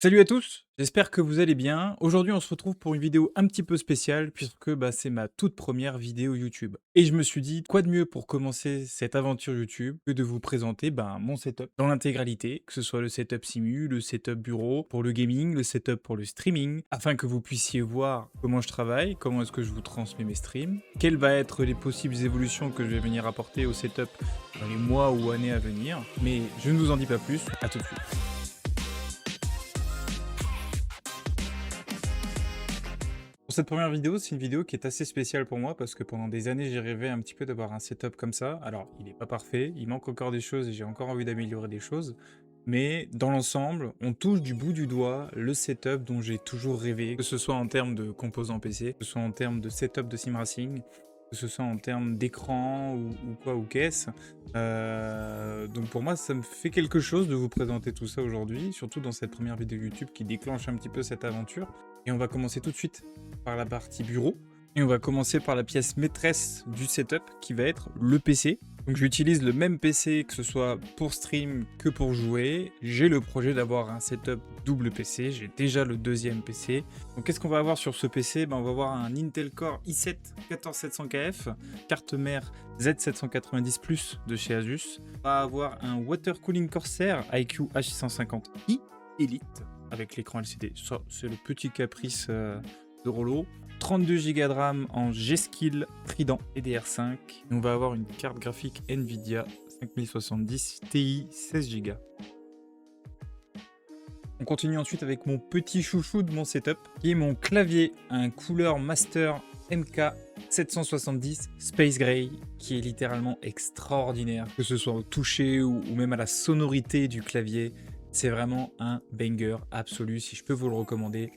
Salut à tous, j'espère que vous allez bien. Aujourd'hui, on se retrouve pour une vidéo un petit peu spéciale puisque c'est ma toute première vidéo YouTube. Et je me suis dit, quoi de mieux pour commencer cette aventure YouTube que de vous présenter mon setup dans l'intégralité, que ce soit le setup simu, le setup bureau pour le gaming, le setup pour le streaming, afin que vous puissiez voir comment je travaille, comment est-ce que je vous transmets mes streams, quelles vont être les possibles évolutions que je vais venir apporter au setup dans les mois ou années à venir. Mais je ne vous en dis pas plus, à tout de suite. Pour cette première vidéo, c'est une vidéo qui est assez spéciale pour moi parce que pendant des années, j'ai rêvé un petit peu d'avoir un setup comme ça. Alors, il n'est pas parfait, il manque encore des choses et j'ai encore envie d'améliorer des choses. Mais dans l'ensemble, on touche du bout du doigt le setup dont j'ai toujours rêvé, que ce soit en termes de composants PC, que ce soit en termes de setup de sim racing, que ce soit en termes d'écran ou quoi ou qu'est-ce. Donc pour moi, ça me fait quelque chose de vous présenter tout ça aujourd'hui, surtout dans cette première vidéo YouTube qui déclenche un petit peu cette aventure. Et on va commencer tout de suite par la partie bureau. Et on va commencer par la pièce maîtresse du setup qui va être le PC. Donc j'utilise le même PC que ce soit pour stream que pour jouer. J'ai le projet d'avoir un setup double PC. J'ai déjà le deuxième PC. Donc qu'est-ce qu'on va avoir sur ce PC? On va avoir un Intel Core i7 14700KF, carte mère Z790 de chez Asus. On va avoir un Water Cooling Corsair IQ H150i Elite avec l'écran LCD. Ça, c'est le petit caprice de Rollo. 32 Go de RAM en G-Skill Trident et DDR5. On va avoir une carte graphique Nvidia 5070 Ti 16 Go. On continue ensuite avec mon petit chouchou de mon setup, qui est mon clavier, un Cooler Master MK770 Space Gray, qui est littéralement extraordinaire, que ce soit au toucher ou même à la sonorité du clavier. C'est vraiment un banger absolu. Si je peux vous le recommander,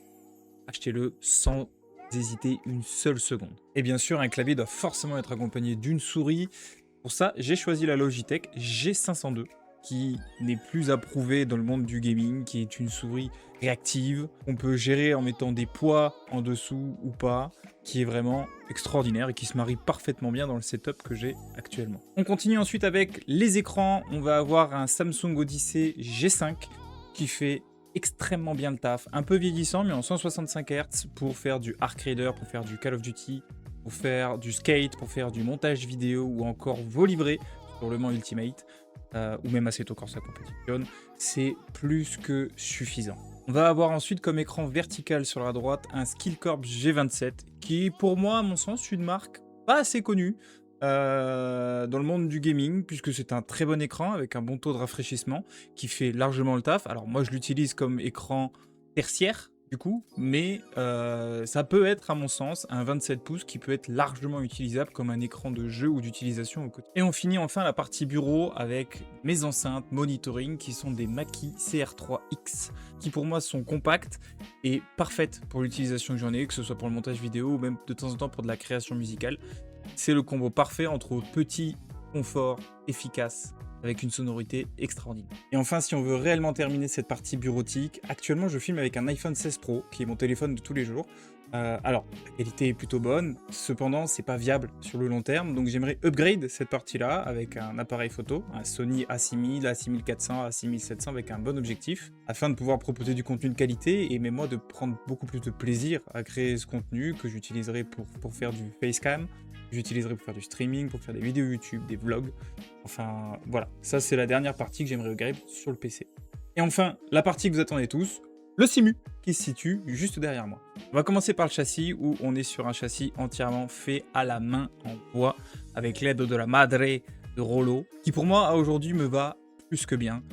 achetez-le sans hésiter une seule seconde. Et bien sûr, un clavier doit forcément être accompagné d'une souris. Pour ça, j'ai choisi la Logitech G502, qui n'est plus approuvée dans le monde du gaming, qui est une souris réactive, qu'on peut gérer en mettant des poids en dessous ou pas, qui est vraiment extraordinaire et qui se marie parfaitement bien dans le setup que j'ai actuellement. On continue ensuite avec les écrans. On va avoir un Samsung Odyssey G5 qui fait extrêmement bien le taf, un peu vieillissant mais en 165 Hz pour faire du Arc Raider, pour faire du Call of Duty, pour faire du skate, pour faire du montage vidéo ou encore vos livrets sur Le Mans Ultimate ou même Assetto Corsa Competition, c'est plus que suffisant. On va avoir ensuite comme écran vertical sur la droite un Skillcorp G27 qui pour moi à mon sens une marque pas assez connue dans le monde du gaming, puisque c'est un très bon écran avec un bon taux de rafraîchissement qui fait largement le taf. Alors moi je l'utilise comme écran tertiaire du coup, mais ça peut être à mon sens un 27 pouces qui peut être largement utilisable comme un écran de jeu ou d'utilisation au quotidien. Et on finit enfin la partie bureau avec mes enceintes monitoring qui sont des Mackie CR3X qui pour moi sont compactes et parfaites pour l'utilisation que j'en ai, que ce soit pour le montage vidéo ou même de temps en temps pour de la création musicale. C'est le combo parfait entre petit confort efficace avec une sonorité extraordinaire. Et enfin, si on veut réellement terminer cette partie bureautique, actuellement je filme avec un iPhone 16 Pro, qui est mon téléphone de tous les jours. Alors, la qualité est plutôt bonne, cependant c'est pas viable sur le long terme, donc j'aimerais upgrade cette partie-là avec un appareil photo, un Sony A6000, A6400, A6700 avec un bon objectif, afin de pouvoir proposer du contenu de qualité et même moi de prendre beaucoup plus de plaisir à créer ce contenu que j'utiliserai pour faire du facecam, j'utiliserai pour faire du streaming, pour faire des vidéos YouTube, des vlogs. Enfin, voilà. Ça, c'est la dernière partie que j'aimerais upgrade sur le PC. Et enfin, la partie que vous attendez tous, le Simu, qui se situe juste derrière moi. On va commencer par le châssis, où on est sur un châssis entièrement fait à la main en bois, avec l'aide de la Madre de Rollo, qui pour moi, à aujourd'hui, me va plus que bien.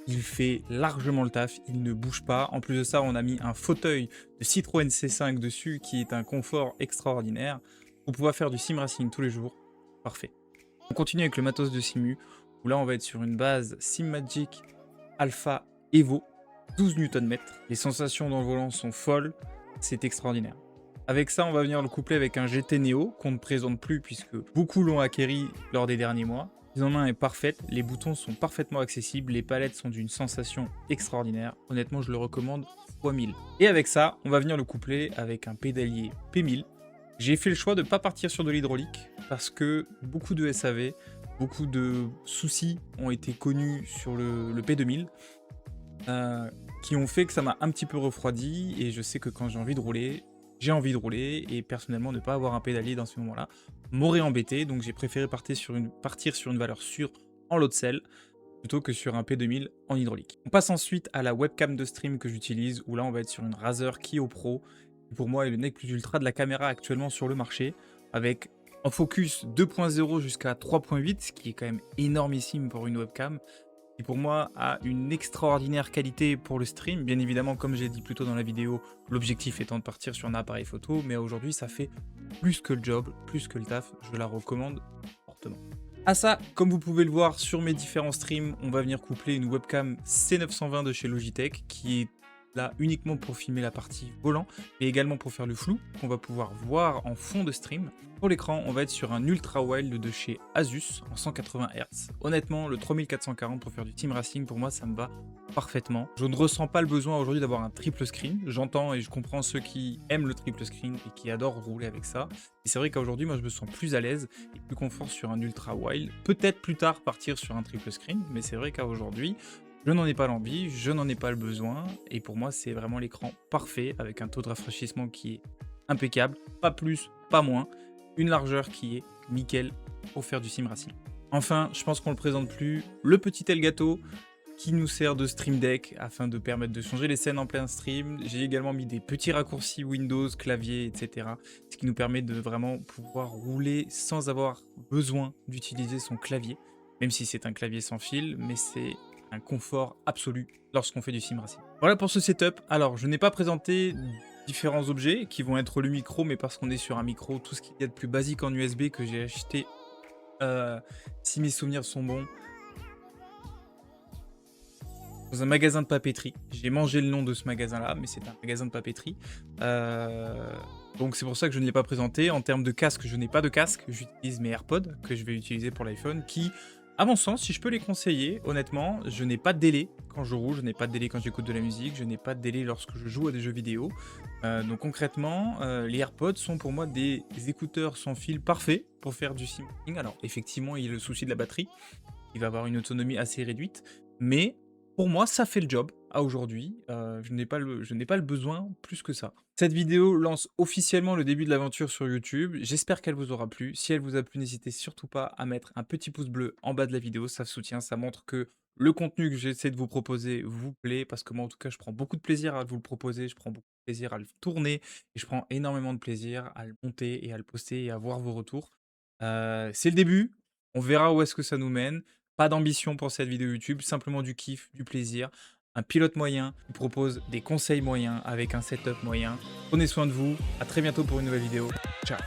Il fait largement le taf, il ne bouge pas. En plus de ça, on a mis un fauteuil de Citroën C5 dessus, qui est un confort extraordinaire. Pour pouvoir faire du sim racing tous les jours, parfait. On continue avec le matos de Simu, où là on va être sur une base SimMagic Alpha Evo, 12 Nm. Les sensations dans le volant sont folles, c'est extraordinaire. Avec ça, on va venir le coupler avec un GT Neo, qu'on ne présente plus puisque beaucoup l'ont acquéri lors des derniers mois. La prise en main est parfaite, les boutons sont parfaitement accessibles, les palettes sont d'une sensation extraordinaire. Honnêtement, je le recommande x 1000. Et avec ça, on va venir le coupler avec un pédalier P1000. J'ai fait le choix de ne pas partir sur de l'hydraulique parce que beaucoup de SAV, beaucoup de soucis ont été connus sur le P2000. qui ont fait que ça m'a un petit peu refroidi et je sais que quand j'ai envie de rouler, j'ai envie de rouler et personnellement ne pas avoir un pédalier dans ce moment-là m'aurait embêté, donc j'ai préféré partir sur une valeur sûre en load cell plutôt que sur un P2000 en hydraulique. On passe ensuite à la webcam de stream que j'utilise, où là on va être sur une Razer Kiyo Pro, qui pour moi est le nec plus ultra de la caméra actuellement sur le marché, avec en focus 2.0 jusqu'à 3.8, ce qui est quand même énormissime pour une webcam, qui pour moi a une extraordinaire qualité pour le stream. Bien évidemment, comme j'ai dit plus tôt dans la vidéo, l'objectif étant de partir sur un appareil photo, mais aujourd'hui ça fait plus que le job, plus que le taf, je la recommande fortement. À ça, comme vous pouvez le voir sur mes différents streams, on va venir coupler une webcam C920 de chez Logitech qui est là uniquement pour filmer la partie volant, mais également pour faire le flou qu'on va pouvoir voir en fond de stream. Pour l'écran, on va être sur un Ultra Wild de chez Asus en 180 Hz. Honnêtement, le 3440 pour faire du team racing, pour moi, ça me va parfaitement. Je ne ressens pas le besoin aujourd'hui d'avoir un triple screen. J'entends et je comprends ceux qui aiment le triple screen et qui adorent rouler avec ça. Et c'est vrai qu'aujourd'hui, moi, je me sens plus à l'aise et plus confort sur un Ultra Wild. Peut-être plus tard partir sur un triple screen, mais c'est vrai qu'aujourd'hui, je n'en ai pas l'envie, je n'en ai pas le besoin, et pour moi c'est vraiment l'écran parfait, avec un taux de rafraîchissement qui est impeccable, pas plus, pas moins, une largeur qui est nickel pour faire du sim racing. Enfin, je pense qu'on ne le présente plus, le petit Elgato qui nous sert de stream deck afin de permettre de changer les scènes en plein stream. J'ai également mis des petits raccourcis Windows, clavier, etc. Ce qui nous permet de vraiment pouvoir rouler sans avoir besoin d'utiliser son clavier, même si c'est un clavier sans fil, mais c'est un confort absolu lorsqu'on fait du sim racing. Voilà pour ce setup. Alors, je n'ai pas présenté différents objets qui vont être le micro, mais parce qu'on est sur un micro, tout ce qu'il y a de plus basique en USB que j'ai acheté, si mes souvenirs sont bons, dans un magasin de papeterie. J'ai mangé le nom de ce magasin-là, mais c'est un magasin de papeterie. Donc c'est pour ça que je ne l'ai pas présenté. En termes de casque, je n'ai pas de casque. J'utilise mes AirPods que je vais utiliser pour l'iPhone, qui, à mon sens, si je peux les conseiller, honnêtement, je n'ai pas de délai quand je roule, je n'ai pas de délai quand j'écoute de la musique, je n'ai pas de délai lorsque je joue à des jeux vidéo. Donc concrètement, les AirPods sont pour moi des écouteurs sans fil parfaits pour faire du simulting. Alors effectivement, il y a le souci de la batterie, il va avoir une autonomie assez réduite, mais pour moi, ça fait le job à aujourd'hui. Je n'ai pas le besoin plus que ça. Cette vidéo lance officiellement le début de l'aventure sur YouTube. J'espère qu'elle vous aura plu. Si elle vous a plu, n'hésitez surtout pas à mettre un petit pouce bleu en bas de la vidéo. Ça soutient, ça montre que le contenu que j'essaie de vous proposer vous plaît. Parce que moi, en tout cas, je prends beaucoup de plaisir à vous le proposer. Je prends beaucoup de plaisir à le tourner. Et je prends énormément de plaisir à le monter et à le poster et à voir vos retours. C'est le début. On verra où est-ce que ça nous mène. Pas d'ambition pour cette vidéo YouTube, simplement du kiff, du plaisir. Un pilote moyen qui propose des conseils moyens avec un setup moyen. Prenez soin de vous, à très bientôt pour une nouvelle vidéo. Ciao.